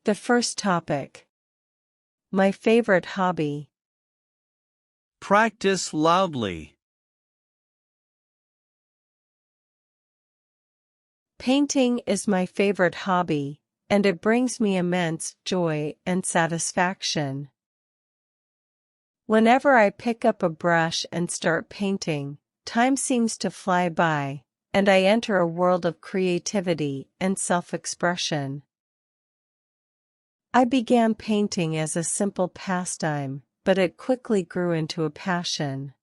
The first topic. My favorite hobby. Practice loudly. Painting is my favorite hobby, and it brings me immense joy and satisfaction. Whenever I pick up a brush and start painting, time seems to fly by, and I enter a world of creativity and self-expression. I began painting as a simple pastime, but it quickly grew into a passion.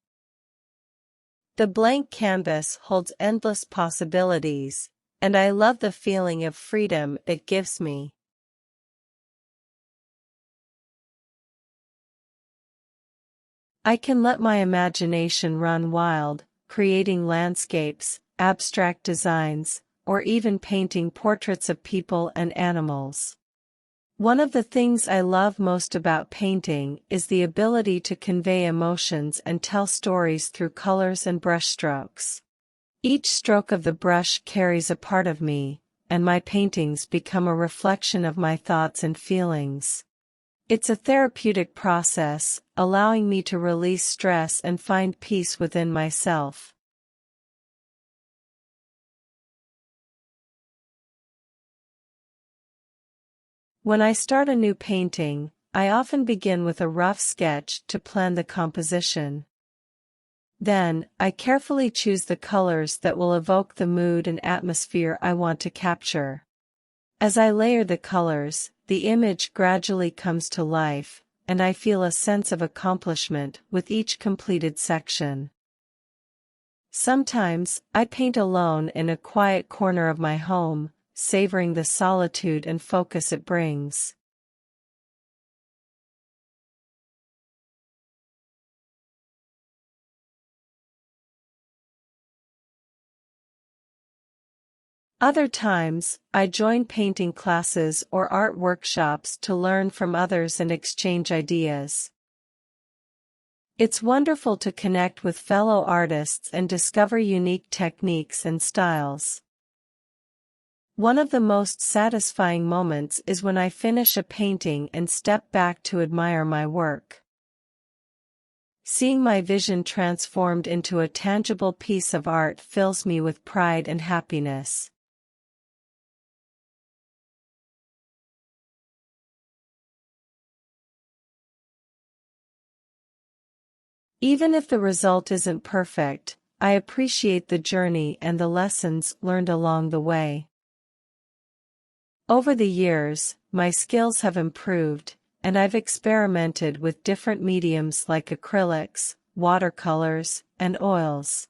The blank canvas holds endless possibilities, and I love the feeling of freedom it gives me. I can let my imagination run wild, creating landscapes, abstract designs, or even painting portraits of people and animals. One of the things I love most about painting is the ability to convey emotions and tell stories through colors and brushstrokes. Each stroke of the brush carries a part of me, and my paintings become a reflection of my thoughts and feelings. It's a therapeutic process, allowing me to release stress and find peace within myself. When I start a new painting, I often begin with a rough sketch to plan the composition. Then, I carefully choose the colors that will evoke the mood and atmosphere I want to capture. As I layer the colors, the image gradually comes to life, and I feel a sense of accomplishment with each completed section. Sometimes, I paint alone in a quiet corner of my home, savoring the solitude and focus it brings. Other times, I join painting classes or art workshops to learn from others and exchange ideas. It's wonderful to connect with fellow artists and discover unique techniques and styles. One of the most satisfying moments is when I finish a painting and step back to admire my work. Seeing my vision transformed into a tangible piece of art fills me with pride and happiness. Even if the result isn't perfect, I appreciate the journey and the lessons learned along the way. Over the years, my skills have improved, and I've experimented with different mediums like acrylics, watercolors, and oils.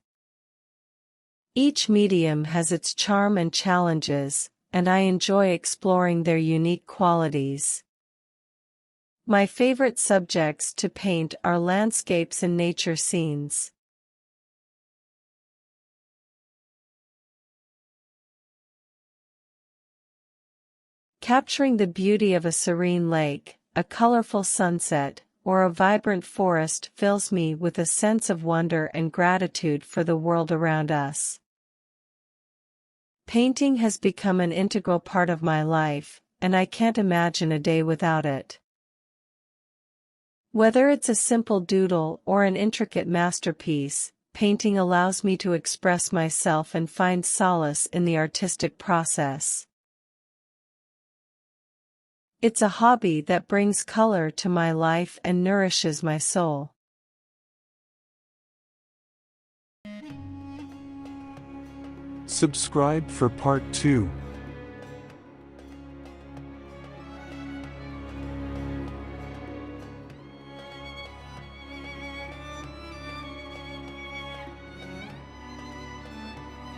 Each medium has its charm and challenges, and I enjoy exploring their unique qualities. My favorite subjects to paint are landscapes and nature scenes. Capturing the beauty of a serene lake, a colorful sunset, or a vibrant forest fills me with a sense of wonder and gratitude for the world around us. Painting has become an integral part of my life, and I can't imagine a day without it. Whether it's a simple doodle or an intricate masterpiece, painting allows me to express myself and find solace in the artistic process. It's a hobby that brings color to my life and nourishes my soul. Subscribe for part 2.